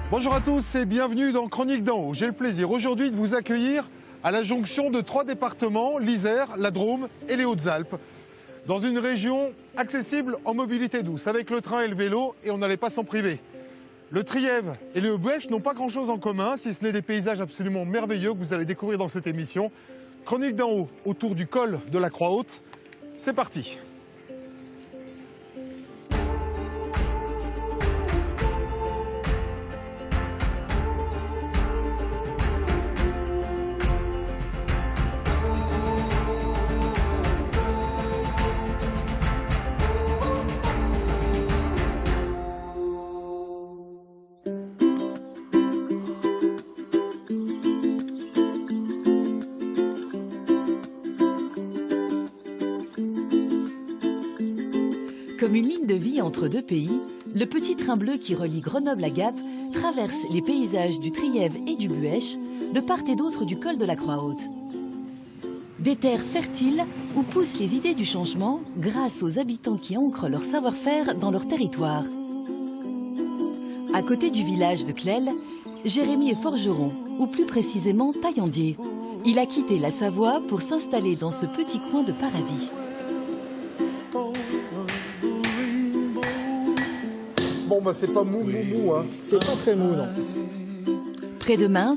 Bonjour à tous et bienvenue dans Chronique d'en haut. J'ai le plaisir aujourd'hui de vous accueillir à la jonction de 3 départements, l'Isère, la Drôme et les Hautes-Alpes, dans une région accessible en mobilité douce, avec le train et le vélo, et on n'allait pas s'en priver. Le Trièves et le Buëch n'ont pas grand-chose en commun, si ce n'est des paysages absolument merveilleux que vous allez découvrir dans cette émission. Chronique d'en haut, autour du col de la Croix-Haute. C'est parti. Comme une ligne de vie entre deux pays, le petit train bleu qui relie Grenoble à Gap traverse les paysages du Trièves et du Buëch, de part et d'autre du col de la Croix-Haute. Des terres fertiles où poussent les idées du changement grâce aux habitants qui ancrent leur savoir-faire dans leur territoire. À côté du village de Clel, Jérémy est forgeron, ou plus précisément taillandier. Il a quitté la Savoie pour s'installer dans ce petit coin de paradis. Bon, bah c'est pas mou, hein. C'est pas très mou, non. Près de Mins,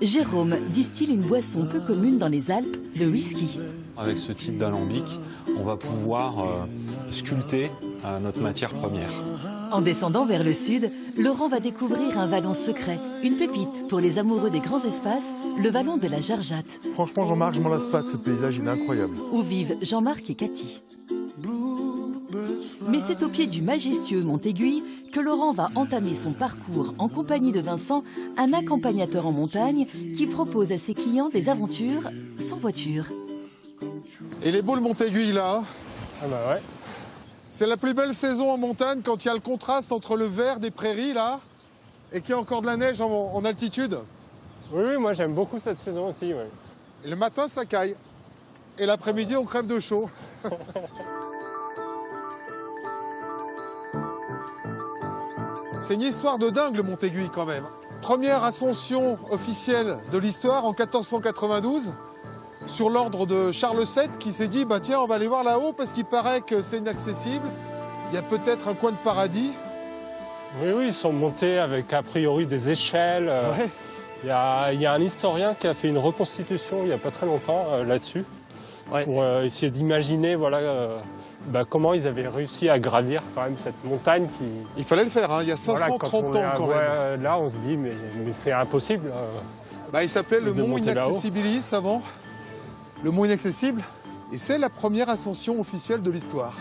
Jérôme distille une boisson peu commune dans les Alpes, le whisky. Avec ce type d'alambic, on va pouvoir sculpter notre matière première. En descendant vers le sud, Laurent va découvrir un vallon secret, une pépite pour les amoureux des grands espaces, le vallon de la Jarjate. Franchement, Jean-Marc, je m'en lasse pas de ce paysage, il est incroyable. Où vivent Jean-Marc et Cathy. Mais c'est au pied du majestueux Mont-Aiguille que Laurent va entamer son parcours en compagnie de Vincent, un accompagnateur en montagne qui propose à ses clients des aventures sans voiture. Et il est beau le Mont-Aiguille là. Ah bah ouais. C'est la plus belle saison en montagne quand il y a le contraste entre le vert des prairies là et qu'il y a encore de la neige en altitude. Oui, moi j'aime beaucoup cette saison aussi. Ouais. Et le matin ça caille. Et l'après-midi on crève de chaud. C'est une histoire de dingue le Mont-Aiguille quand même. Première ascension officielle de l'histoire en 1492 sur l'ordre de Charles VII qui s'est dit bah tiens on va aller voir là-haut parce qu'il paraît que c'est inaccessible. Il y a peut-être un coin de paradis. Oui, ils sont montés avec a priori des échelles. Ouais. Il y a un historien qui a fait une reconstitution il n'y a pas très longtemps là-dessus. Ouais. Pour essayer d'imaginer comment ils avaient réussi à gravir quand même cette montagne qui... Il fallait le faire, hein, il y a 530 ans quand même. Là on se dit mais c'est impossible. Il s'appelait le Mont Inaccessibilis avant, le Mont Inaccessible, et c'est la première ascension officielle de l'histoire.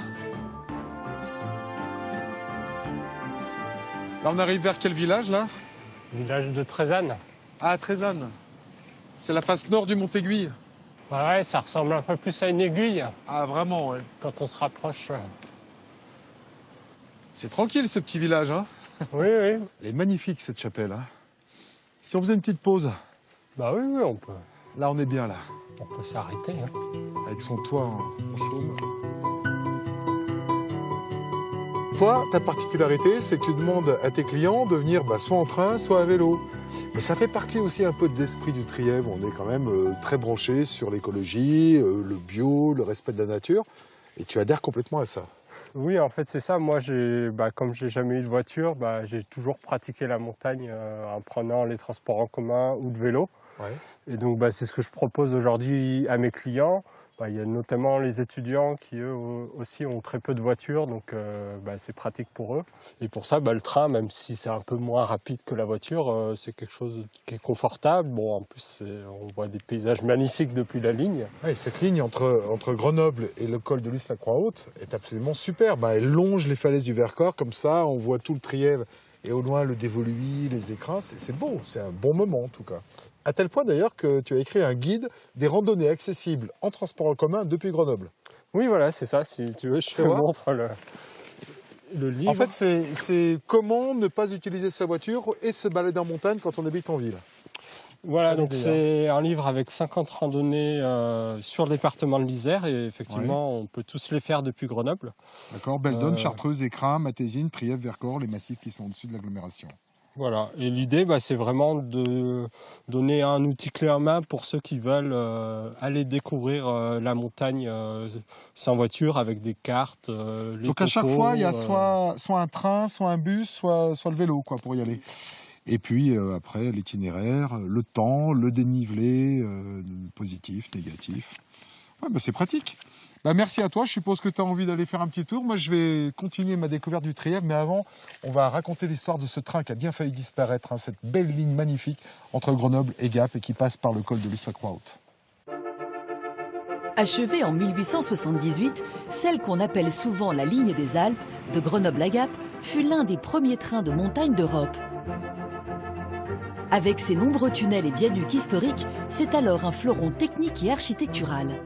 Là on arrive vers quel village là? Village de Trézanne. Ah, Trézanne. C'est la face nord du Mont-Aiguille. Ouais, ça ressemble un peu plus à une aiguille. Ah, vraiment, ouais. Quand on se rapproche. C'est tranquille, ce petit village, hein? Oui, oui. Elle est magnifique, cette chapelle, hein. Si on faisait une petite pause? Bah oui, oui, on peut. Là, on est bien, là. On peut s'arrêter, hein. Avec son toit en chaume. Toi, ta particularité, c'est que tu demandes à tes clients de venir soit en train, soit à vélo. Mais ça fait partie aussi un peu de l'esprit du Trièves. On est quand même très branché sur l'écologie, le bio, le respect de la nature. Et tu adhères complètement à ça. Oui, en fait, c'est ça. Moi, comme j'ai jamais eu de voiture, j'ai toujours pratiqué la montagne en prenant les transports en commun ou de vélo. Ouais. Et donc, c'est ce que je propose aujourd'hui à mes clients. Il y a notamment les étudiants qui, eux aussi, ont très peu de voitures, donc c'est pratique pour eux. Et pour ça, le train, même si c'est un peu moins rapide que la voiture, c'est quelque chose qui est confortable. Bon, en plus, on voit des paysages magnifiques depuis la ligne. Ouais, cette ligne entre Grenoble et le col de Lys-la-Croix-Haute est absolument superbe. Elle longe les falaises du Vercors, comme ça, on voit tout le Trièves et au loin le Dévoluy, les écrins. C'est beau, c'est un bon moment en tout cas. À tel point d'ailleurs que tu as écrit un guide des randonnées accessibles en transport en commun depuis Grenoble. Oui, voilà, c'est ça. Si tu veux, je te montre le livre. En fait, c'est comment ne pas utiliser sa voiture et se balader en montagne quand on habite en ville. Voilà, donc c'est un livre avec 50 randonnées sur le département de l'Isère et effectivement, on peut tous les faire depuis Grenoble. D'accord, Beldonne, Chartreuse, Écrin, Matésine, Trièves, Vercors, les massifs qui sont au-dessus de l'agglomération. Voilà, et l'idée, c'est vraiment de donner un outil clé en main pour ceux qui veulent aller découvrir la montagne sans voiture, avec des cartes, les Donc à chaque topos, fois, il y a soit un train, soit un bus, soit le vélo quoi, pour y aller. Et puis après, l'itinéraire, le temps, le dénivelé, positif, négatif. Ouais, c'est pratique. Merci à toi, je suppose que tu as envie d'aller faire un petit tour. Moi, je vais continuer ma découverte du Trièves, mais avant, on va raconter l'histoire de ce train qui a bien failli disparaître, cette belle ligne magnifique entre Grenoble et Gap et qui passe par le col de l'Issou-Croix-Haute. Achevée en 1878, celle qu'on appelle souvent la ligne des Alpes, de Grenoble à Gap, fut l'un des premiers trains de montagne d'Europe. Avec ses nombreux tunnels et viaducs historiques, c'est alors un fleuron technique et architectural.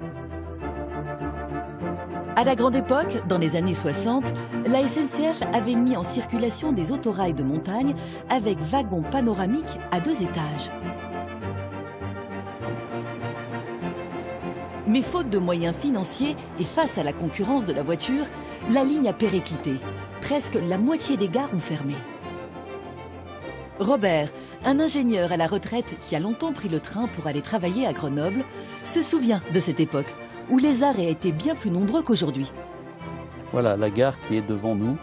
À la grande époque, dans les années 60, la SNCF avait mis en circulation des autorails de montagne avec wagons panoramiques à 2 étages. Mais faute de moyens financiers et face à la concurrence de la voiture, la ligne a périclité. Presque la moitié des gares ont fermé. Robert, un ingénieur à la retraite qui a longtemps pris le train pour aller travailler à Grenoble, se souvient de cette époque où les arrêts étaient bien plus nombreux qu'aujourd'hui. Voilà la gare qui est devant nous.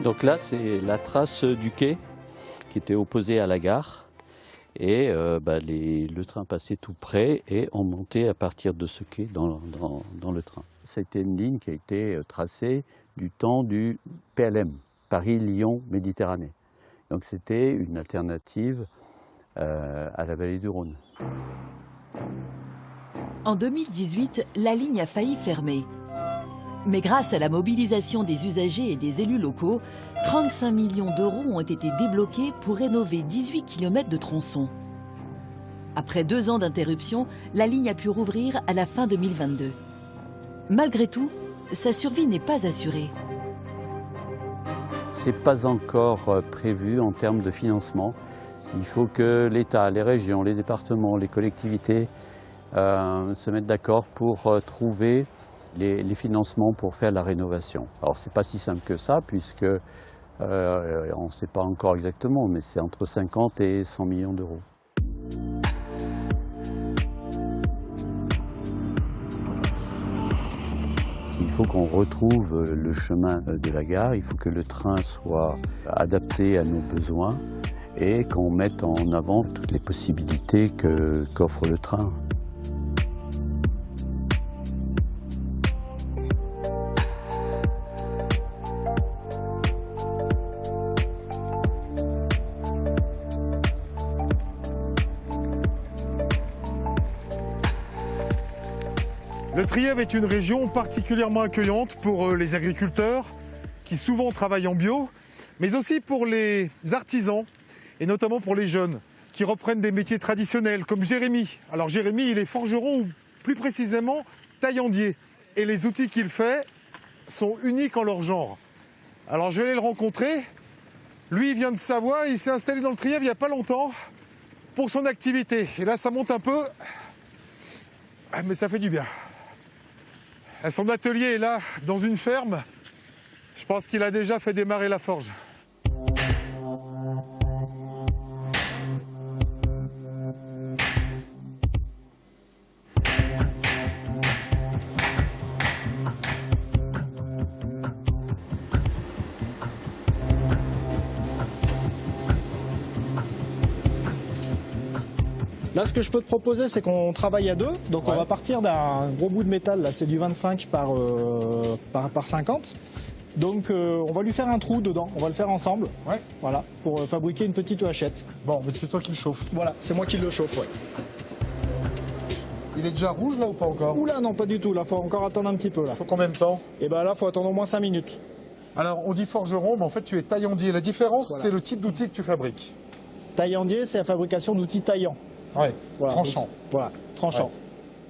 Donc là, c'est la trace du quai qui était opposée à la gare. Et le train passait tout près et on montait à partir de ce quai dans le train. C'était une ligne qui a été tracée du temps du PLM, Paris-Lyon-Méditerranée. Donc c'était une alternative à la vallée du Rhône. En 2018, la ligne a failli fermer. Mais grâce à la mobilisation des usagers et des élus locaux, 35 millions d'euros ont été débloqués pour rénover 18 km de tronçons. Après 2 ans d'interruption, la ligne a pu rouvrir à la fin 2022. Malgré tout, sa survie n'est pas assurée. Ce n'est pas encore prévu en termes de financement. Il faut que l'État, les régions, les départements, les collectivités se mettent d'accord pour trouver les financements pour faire la rénovation. Alors ce n'est pas si simple que ça, puisque on ne sait pas encore exactement, mais c'est entre 50 et 100 millions d'euros. Il faut qu'on retrouve le chemin de la gare, il faut que le train soit adapté à nos besoins et qu'on mette en avant toutes les possibilités qu'offre le train. Le Trièves est une région particulièrement accueillante pour les agriculteurs qui souvent travaillent en bio, mais aussi pour les artisans et notamment pour les jeunes qui reprennent des métiers traditionnels comme Jérémy. Alors Jérémy, il est forgeron ou plus précisément taillandier et les outils qu'il fait sont uniques en leur genre. Alors je vais aller le rencontrer. Lui, il vient de Savoie, il s'est installé dans le Trièves il n'y a pas longtemps pour son activité. Et là, ça monte un peu, mais ça fait du bien. Son atelier est là, dans une ferme. Je pense qu'il a déjà fait démarrer la forge. Là, ce que je peux te proposer, c'est qu'on travaille à 2. Donc, on va partir d'un gros bout de métal. Là, c'est du 25 par 50. Donc, on va lui faire un trou dedans. On va le faire ensemble. Ouais. Voilà, pour fabriquer une petite hachette. Bon, mais c'est toi qui le chauffe. Voilà, c'est moi qui le chauffe, ouais. Il est déjà rouge, là, ou pas encore? Oula, non, pas du tout. Là, faut encore attendre un petit peu, là. Faut combien de temps? Et ben là, faut attendre au moins 5 minutes. Alors, on dit forgeron, mais en fait, tu es taillandier. La différence, Voilà. c'est le type d'outil que tu fabriques. Taillandier, c'est la fabrication d'outils taillants. Ouais, Voilà, tranchant. donc, voilà, tranchant. Ouais.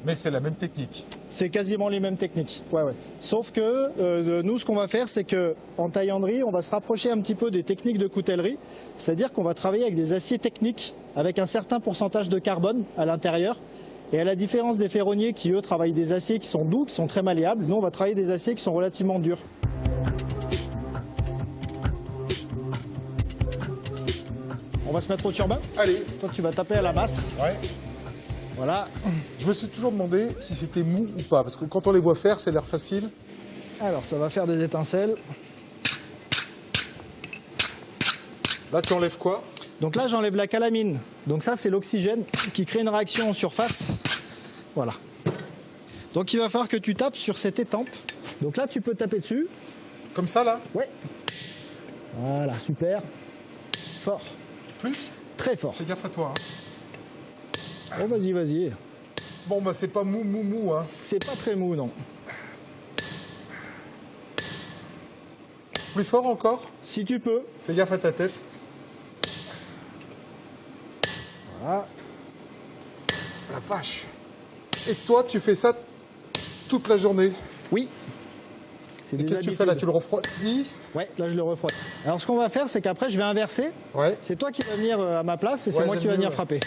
Mais c'est la même technique. C'est quasiment les mêmes techniques. Ouais, ouais. Sauf que nous, ce qu'on va faire, c'est qu'en taillanderie, on va se rapprocher un petit peu des techniques de coutellerie. C'est-à-dire qu'on va travailler avec des aciers techniques, avec un certain pourcentage de carbone à l'intérieur. Et à la différence des ferronniers qui, eux, travaillent des aciers qui sont doux, qui sont très malléables, nous, on va travailler des aciers qui sont relativement durs. va se mettre au turbin. Allez. Toi, tu vas taper à la masse. Ouais. Voilà. Je me suis toujours demandé si c'était mou ou pas, parce que quand on les voit faire, c'est l'air facile. Alors, ça va faire des étincelles. Là, tu enlèves quoi? Donc là, j'enlève la calamine. Donc ça, c'est l'oxygène qui crée une réaction en surface. Voilà. Donc il va falloir que tu tapes sur cette étampe. Donc là, tu peux taper dessus. Comme ça, là? Ouais. Voilà, super. Fort. Plus? Très fort. Fais gaffe à toi. Hein. Oh, vas-y, vas-y. Bon, bah, c'est pas mou, hein. C'est pas très mou, non. Plus fort encore? Si tu peux. Fais gaffe à ta tête. Voilà. La vache. Et toi, tu fais ça toute la journée? Oui. Et qu'est-ce que tu fais là? Tu le refroidis? Ouais, là, je le refroidis. Alors, ce qu'on va faire, c'est qu'après, je vais inverser. Ouais. C'est toi qui vas venir à ma place et c'est moi qui va venir frapper.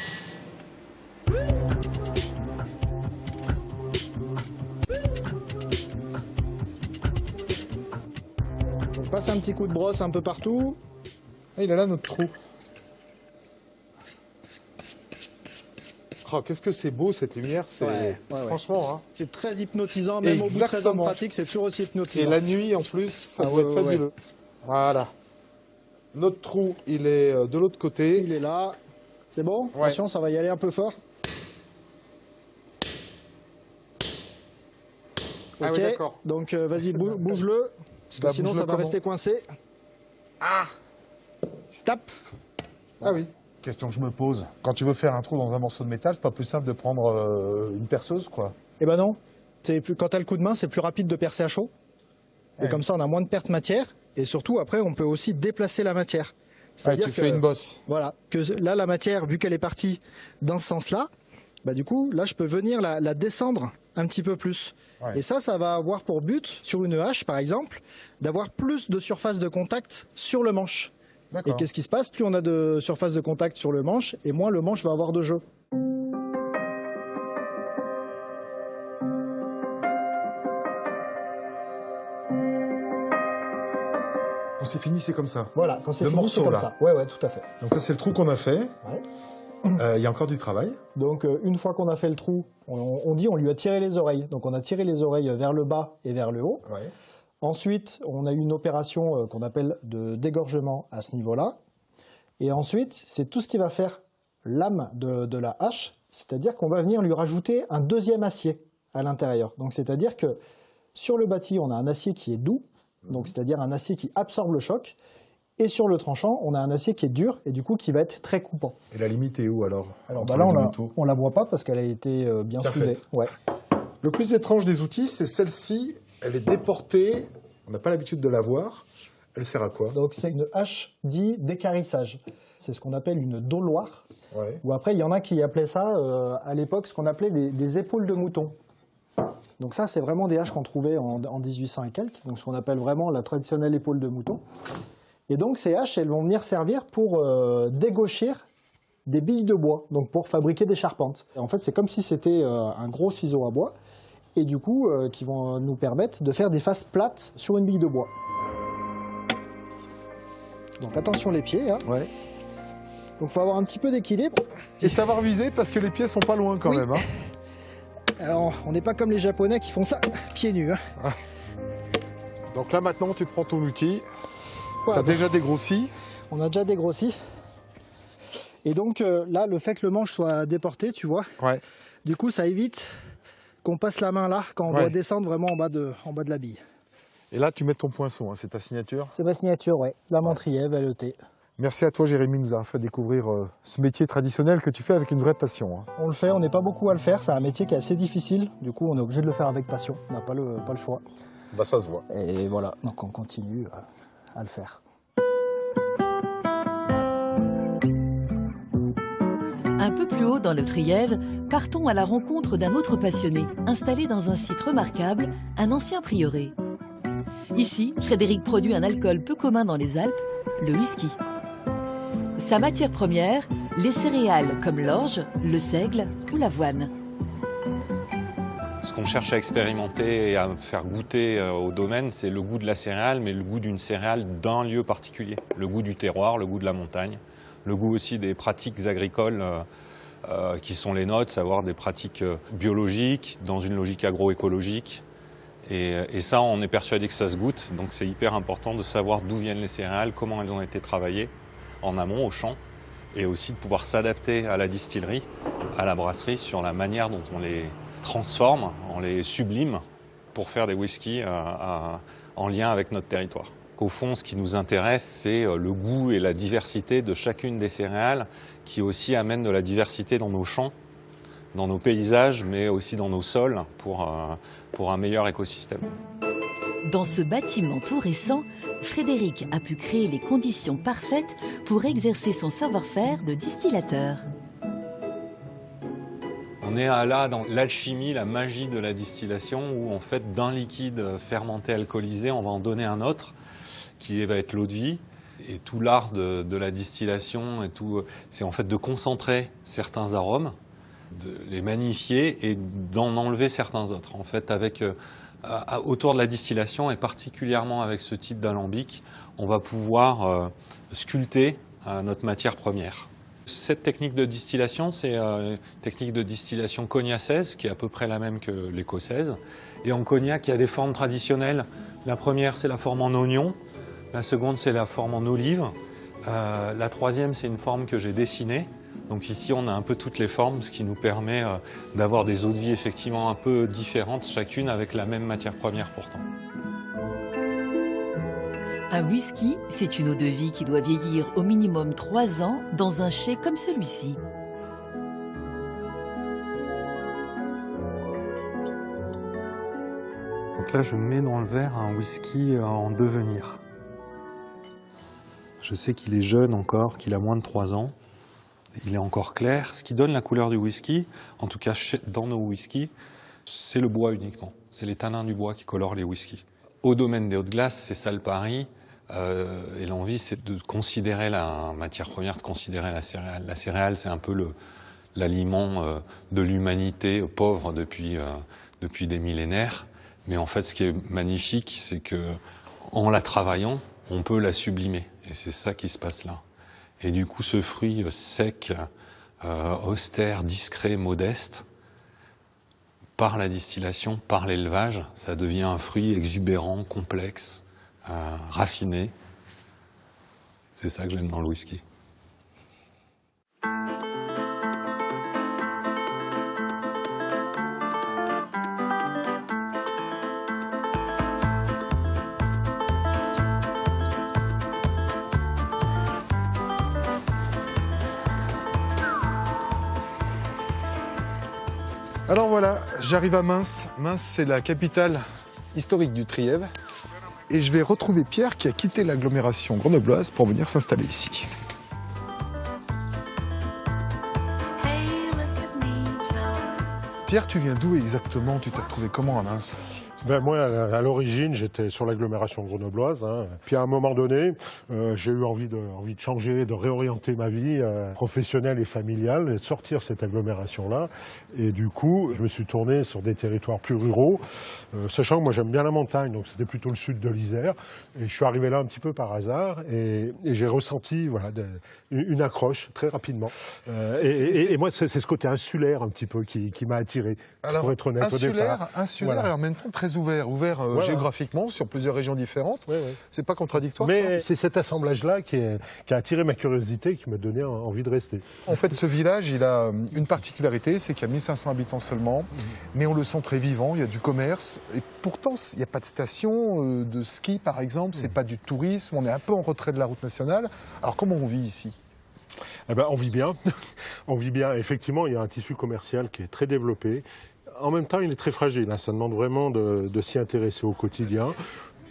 On passe un petit coup de brosse un peu partout. Ah, il est là, notre trou. Oh, qu'est-ce que c'est beau, cette lumière. C'est ouais. Franchement, hein. C'est très hypnotisant, même au bout de 13 ans de pratique, c'est toujours aussi hypnotisant. Et la nuit, en plus, ça doit être fabuleux. Voilà. Notre trou, il est de l'autre côté. Il est là. C'est bon? Attention, ça va y aller un peu fort. Ah ok, oui, d'accord. donc vas-y, bouge-le, parce que sinon ça va rester coincé. Ah! Tape. Ah oui. Question que je me pose. Quand tu veux faire un trou dans un morceau de métal, c'est pas plus simple de prendre une perceuse, quoi? Eh ben non. Quand tu as le coup de main, c'est plus rapide de percer à chaud. Et comme ça, on a moins de perte de matière. Et surtout, après, on peut aussi déplacer la matière. C'est-à-dire tu fais une bosse. Voilà. Que là, la matière, vu qu'elle est partie dans ce sens-là, bah, du coup, là, je peux venir la descendre un petit peu plus. Ouais. Et ça va avoir pour but, sur une hache, par exemple, d'avoir plus de surface de contact sur le manche. Et qu'est-ce qui se passe? Plus on a de surface de contact sur le manche, et moins le manche va avoir de jeu. Quand c'est fini, c'est comme ça. Voilà, quand c'est fini, c'est comme ça. Ouais, tout à fait. Donc ça, c'est le trou qu'on a fait. Ouais. Il y a encore du travail. Donc une fois qu'on a fait le trou, on lui a tiré les oreilles. Donc on a tiré les oreilles vers le bas et vers le haut. Ouais. Ensuite, on a eu une opération qu'on appelle de dégorgement à ce niveau-là. Et ensuite, c'est tout ce qui va faire l'âme de la hache, c'est-à-dire qu'on va venir lui rajouter un deuxième acier à l'intérieur. Donc c'est-à-dire que sur le bâti, on a un acier qui est doux, donc c'est-à-dire un acier qui absorbe le choc. Et sur le tranchant, on a un acier qui est dur et du coup qui va être très coupant. Et la limite est où alors? Alors bah là, on la voit pas parce qu'elle a été bien soudée. Ouais. Le plus étrange des outils, c'est celle-ci. Elle est déportée. On n'a pas l'habitude de la voir. Elle sert à quoi? Donc c'est une hache dit d'équarrissage. C'est ce qu'on appelle une dauloire. Ouais. Ou après, il y en a qui appelaient ça à l'époque ce qu'on appelait des épaules de mouton. Donc ça, c'est vraiment des haches qu'on trouvait en 1800 et quelques. Donc ce qu'on appelle vraiment la traditionnelle épaule de mouton. Et donc ces haches, elles vont venir servir pour dégauchir des billes de bois, donc pour fabriquer des charpentes. Et en fait, c'est comme si c'était un gros ciseau à bois, et du coup, qui vont nous permettre de faire des faces plates sur une bille de bois. Donc attention les pieds. Hein. Ouais. Donc il faut avoir un petit peu d'équilibre. Et savoir viser parce que les pieds sont pas loin quand même. Hein. Alors, on n'est pas comme les Japonais qui font ça pieds nus. Hein. Ah. Donc là maintenant, tu prends ton outil. Voilà, tu as déjà dégrossi. On a déjà dégrossi. Et donc là, le fait que le manche soit déporté, tu vois, du coup, ça évite qu'on passe la main là quand on doit descendre vraiment en bas de la bille. Et là, tu mets ton poinçon, hein, c'est ta signature? C'est ma signature, ouais. La Montrièvre, LET. Merci à toi, Jérémy, de nous avoir fait découvrir ce métier traditionnel que tu fais avec une vraie passion. Hein. On le fait, on n'est pas beaucoup à le faire. C'est un métier qui est assez difficile. Du coup, on est obligé de le faire avec passion. On n'a pas le choix. Bah, ça se voit. Et voilà, donc on continue à le faire. Un peu plus haut dans le Trièves, partons à la rencontre d'un autre passionné, installé dans un site remarquable, un ancien prieuré. Ici, Frédéric produit un alcool peu commun dans les Alpes, le whisky. Sa matière première, les céréales comme l'orge, le seigle ou l'avoine. Ce qu'on cherche à expérimenter et à faire goûter au domaine, c'est le goût de la céréale, mais le goût d'une céréale d'un lieu particulier. Le goût du terroir, le goût de la montagne, le goût aussi des pratiques agricoles qui sont les nôtres, savoir des pratiques biologiques dans une logique agroécologique. Et ça, on est persuadé que ça se goûte, donc c'est hyper important de savoir d'où viennent les céréales, comment elles ont été travaillées en amont, au champ, et aussi de pouvoir s'adapter à la distillerie, à la brasserie, sur la manière dont on les transforme, on les sublime pour faire des whiskies en lien avec notre territoire. Au fond, ce qui nous intéresse, c'est le goût et la diversité de chacune des céréales, qui aussi amène de la diversité dans nos champs, dans nos paysages, mais aussi dans nos sols, pour un meilleur écosystème. Dans ce bâtiment tout récent, Frédéric a pu créer les conditions parfaites pour exercer son savoir-faire de distillateur. On est là dans l'alchimie, la magie de la distillation, où en fait d'un liquide fermenté alcoolisé, on va en donner un autre, qui va être l'eau de vie. Et tout l'art de la distillation, c'est en fait de concentrer certains arômes, de les magnifier et d'en enlever certains autres. En fait, autour de la distillation, et particulièrement avec ce type d'alambic, on va pouvoir sculpter notre matière première. Cette technique de distillation, c'est une technique de distillation cognacaise, qui est à peu près la même que l'écossaise. Et en cognac, il y a des formes traditionnelles. La première, c'est la forme en oignon. La seconde, c'est la forme en olive. La troisième, c'est une forme que j'ai dessinée. Donc ici, on a un peu toutes les formes, ce qui nous permet d'avoir des eaux de vie effectivement un peu différentes, chacune avec la même matière première pourtant. Un whisky, c'est une eau de vie qui doit vieillir au minimum 3 ans dans un chai comme celui-ci. Donc là, je mets dans le verre un whisky en devenir. Je sais qu'il est jeune encore, qu'il a moins de 3 ans. Il est encore clair. Ce qui donne la couleur du whisky, en tout cas dans nos whiskies, c'est le bois uniquement. C'est les tanins du bois qui colorent les whiskies. Au domaine des eaux de glace, c'est ça le pari. Et l'envie, c'est de considérer la matière première, de considérer la céréale. La céréale, c'est un peu l'aliment de l'humanité pauvre depuis des millénaires. Mais en fait, ce qui est magnifique, c'est qu'en la travaillant, on peut la sublimer. Et c'est ça qui se passe là. Et du coup, ce fruit sec, austère, discret, modeste, par la distillation, par l'élevage, ça devient un fruit exubérant, complexe, raffiné. C'est ça que j'aime dans le whisky. Alors voilà, j'arrive à Mins. Mins, c'est la capitale historique du Trièves. Et je vais retrouver Pierre qui a quitté l'agglomération grenobloise pour venir s'installer ici. Pierre, tu viens d'où exactement? Tu t'es retrouvé comment à Mins? Ben moi, à l'origine, j'étais sur l'agglomération grenobloise. Puis à un moment donné, j'ai eu envie de changer, de réorienter ma vie professionnelle et familiale, et de sortir de cette agglomération-là. Et du coup, je me suis tourné sur des territoires plus ruraux, sachant que moi j'aime bien la montagne, donc c'était plutôt le sud de l'Isère. Et je suis arrivé là un petit peu par hasard, et j'ai ressenti une accroche très rapidement. Et moi, c'est ce côté insulaire un petit peu qui m'a attiré, pour être honnête au départ. Insulaire voilà. Et en même temps très ouvert géographiquement sur plusieurs régions différentes. C'est pas contradictoire. Mais c'est cet assemblage-là qui a attiré ma curiosité, qui m'a donné envie de rester. En fait, ce village, il a une particularité, c'est qu'il y a 1500 habitants seulement, mais on le sent très vivant, il y a du commerce, et pourtant, il n'y a pas de station de ski, par exemple, c'est pas du tourisme, on est un peu en retrait de la route nationale. Alors comment on vit ici ? Eh ben, on vit bien. On vit bien. Effectivement, il y a un tissu commercial qui est très développé. En même temps, il est très fragile. Ça demande vraiment de s'y intéresser au quotidien.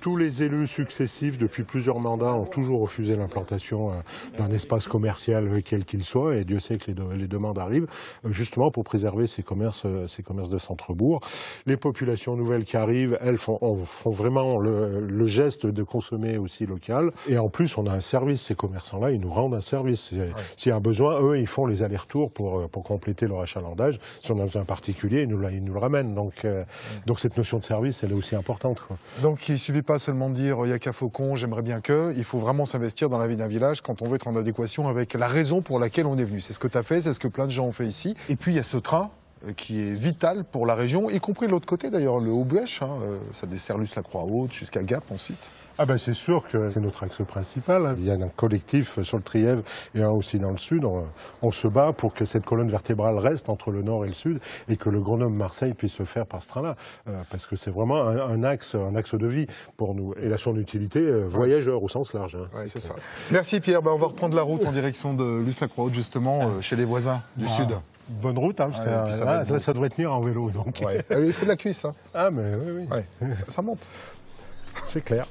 Tous les élus successifs, depuis plusieurs mandats, ont toujours refusé l'implantation d'un espace commercial quel qu'il soit, et Dieu sait que les demandes arrivent, justement pour préserver ces commerces de centre-bourg. Les populations nouvelles qui arrivent, elles font vraiment le geste de consommer aussi local. Et en plus, on a un service, ces commerçants-là, ils nous rendent un service. S'il y a un besoin, eux, ils font les allers-retours pour compléter leur achalandage. Si on a besoin particulier, ils nous le ramènent. Donc cette notion de service, elle est aussi importante, quoi. Donc il suffit pas seulement dire il y a qu'à Faucon, j'aimerais bien que. Il faut vraiment s'investir dans la vie d'un village quand on veut être en adéquation avec la raison pour laquelle on est venu. C'est ce que tu as fait, c'est ce que plein de gens ont fait ici. Et puis il y a ce train qui est vital pour la région, y compris de l'autre côté d'ailleurs, le Haut-Buèche. Ça dessert Luce-la-Croix-Haute jusqu'à Gap ensuite. Ah ben c'est sûr que c'est notre axe principal. Il y a un collectif sur le Trièves et un aussi dans le sud. On se bat pour que cette colonne vertébrale reste entre le nord et le sud et que le Grenoble-Marseille puisse se faire par ce train-là. Parce que c'est vraiment un axe de vie pour nous. Et son utilité voyageur au sens large. Ouais, c'est ça. Merci Pierre. On va reprendre la route en direction de Luce-la-Croix-Haute justement, chez les voisins du sud. Bonne route, hein, là ça devrait tenir en vélo. Donc. Ouais. Il faut de la cuisse. Hein. Ah mais oui. Ouais, ça monte. C'est clair.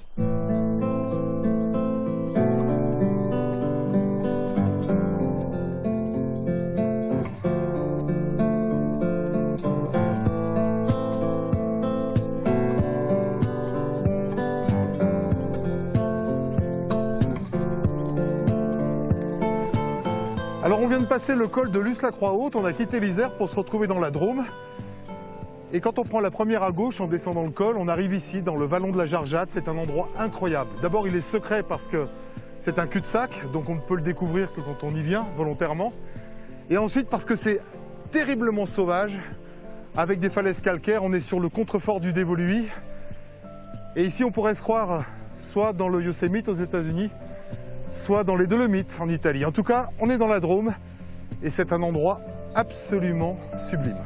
Alors on vient de passer le col de Luce-la-Croix-Haute, on a quitté l'Isère pour se retrouver dans la Drôme. Et quand on prend la première à gauche en descendant le col, on arrive ici dans le vallon de la Jargeat. C'est un endroit incroyable. D'abord il est secret parce que c'est un cul-de-sac, donc on ne peut le découvrir que quand on y vient volontairement. Et ensuite parce que c'est terriblement sauvage, avec des falaises calcaires, on est sur le contrefort du Dévoluy. Et ici on pourrait se croire soit dans le Yosemite aux États-Unis, soit dans les Dolomites en Italie. En tout cas, on est dans la Drôme et c'est un endroit absolument sublime.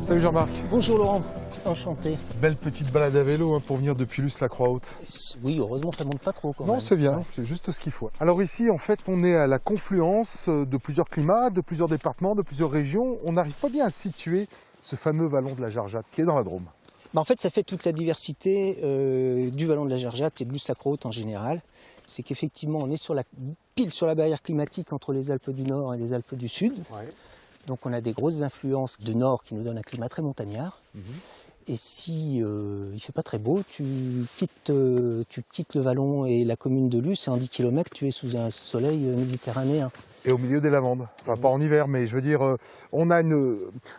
Salut Jean-Marc. Bonjour Laurent, enchanté. Belle petite balade à vélo pour venir depuis Luce-la-Croix-Haute. Oui, heureusement ça monte pas trop quand même. Non, c'est bien, c'est juste ce qu'il faut. Alors ici, en fait, on est à la confluence de plusieurs climats, de plusieurs départements, de plusieurs régions. On n'arrive pas bien à situer ce fameux vallon de la Jargeat qui est dans la Drôme. En fait, ça fait toute la diversité du vallon de la Jargeat et de Luce-la-Croix-Haute en général. C'est qu'effectivement, on est pile sur la barrière climatique entre les Alpes du Nord et les Alpes du Sud. Ouais. Donc on a des grosses influences de nord qui nous donnent un climat très montagnard. Et si il ne fait pas très beau, tu quittes le vallon et la commune de Luce et en 10 km, tu es sous un soleil méditerranéen. Et au milieu des lavandes. Enfin, pas en hiver, mais je veux dire, on a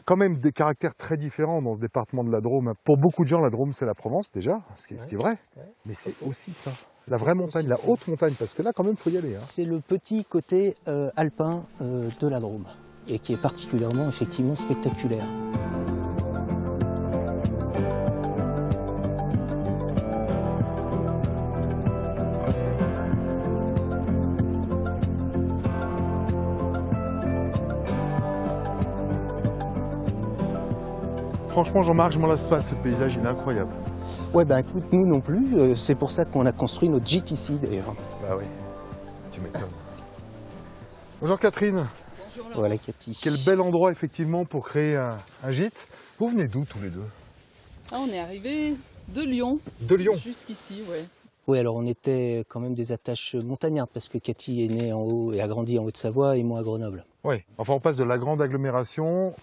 quand même des caractères très différents dans ce département de la Drôme. Pour beaucoup de gens, la Drôme, c'est la Provence, déjà, ce qui est vrai. Ouais. Mais c'est aussi ça. La vraie montagne, la haute montagne, parce que là, quand même, il faut y aller. Hein. C'est le petit côté alpin de la Drôme. Et qui est particulièrement, effectivement, spectaculaire. Franchement, Jean-Marc, je m'en lasse pas de ce paysage, il est incroyable. Ouais, ben écoute, nous non plus, c'est pour ça qu'on a construit notre gîte ici, d'ailleurs. Bah oui, tu m'étonnes. Bonjour Catherine. Voilà Cathy. Quel bel endroit effectivement pour créer un gîte. Vous venez d'où tous les deux? On est arrivés de Lyon. De Lyon? Jusqu'ici, ouais. Oui, alors on était quand même des attaches montagnardes parce que Cathy est née en haut et a grandi en Haute-Savoie et moi à Grenoble. Oui, enfin on passe de la grande agglomération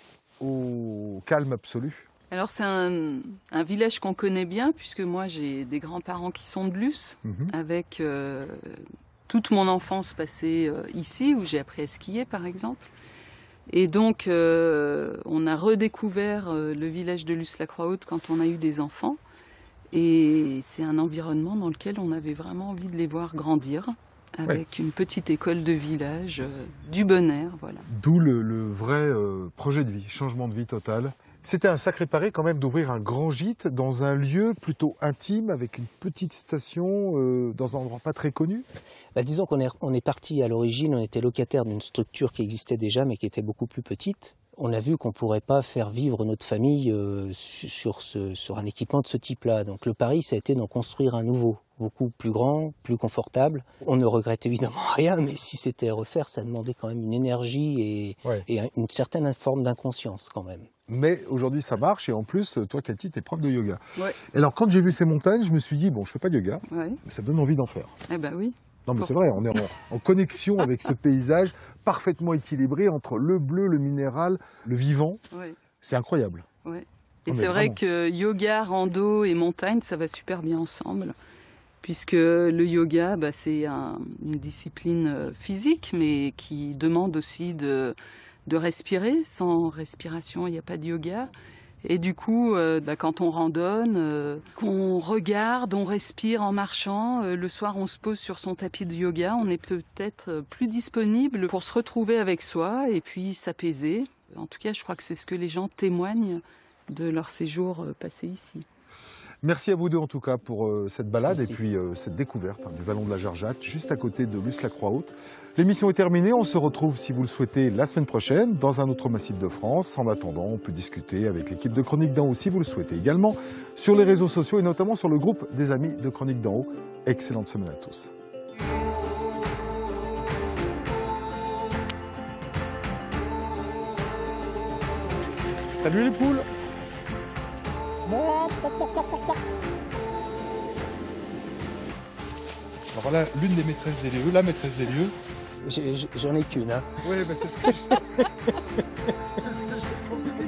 au calme absolu. Alors c'est un village qu'on connaît bien puisque moi j'ai des grands-parents qui sont de Luce avec... toute mon enfance passée ici, où j'ai appris à skier, par exemple. Et donc, on a redécouvert le village de Luce-la-Croix-Haute quand on a eu des enfants. Et c'est un environnement dans lequel on avait vraiment envie de les voir grandir, avec une petite école de village, du bon air, voilà. D'où le vrai projet de vie, changement de vie total. C'était un sacré pari quand même d'ouvrir un grand gîte dans un lieu plutôt intime, avec une petite station, dans un endroit pas très connu. Disons qu'on est parti à l'origine, on était locataire d'une structure qui existait déjà, mais qui était beaucoup plus petite. On a vu qu'on ne pourrait pas faire vivre notre famille sur un équipement de ce type-là. Donc le pari, ça a été d'en construire un nouveau, beaucoup plus grand, plus confortable. On ne regrette évidemment rien, mais si c'était à refaire, ça demandait quand même une énergie et une certaine forme d'inconscience quand même. Mais aujourd'hui, ça marche. Et en plus, toi, Cathy, t'es prof de yoga. Ouais. Et alors, quand j'ai vu ces montagnes, je me suis dit, bon, je fais pas de yoga, mais ça donne envie d'en faire. Eh ben oui. Non, mais c'est vrai, on est en connexion avec ce paysage parfaitement équilibré entre le bleu, le minéral, le vivant. Ouais. C'est incroyable. Ouais. Et c'est vrai que yoga, rando et montagne, ça va super bien ensemble. puisque le yoga, c'est une discipline physique, mais qui demande aussi de respirer. Sans respiration, il n'y a pas de yoga. Et du coup, quand on randonne, qu'on regarde, on respire en marchant, le soir on se pose sur son tapis de yoga, on est peut-être plus disponible pour se retrouver avec soi et puis s'apaiser. En tout cas, je crois que c'est ce que les gens témoignent de leur séjour passé ici. Merci à vous deux en tout cas pour cette balade et puis cette découverte du vallon de la Jargeatte, juste à côté de Luce-la-Croix-Haute. L'émission est terminée, on se retrouve si vous le souhaitez la semaine prochaine dans un autre massif de France. En attendant, on peut discuter avec l'équipe de Chroniques d'en haut si vous le souhaitez également sur les réseaux sociaux et notamment sur le groupe des amis de Chroniques d'en haut. Excellente semaine à tous. Salut les poules! Alors voilà l'une des maîtresses des lieux, la maîtresse des lieux. J'en ai qu'une. Hein. Oui, c'est ce que j'ai compris.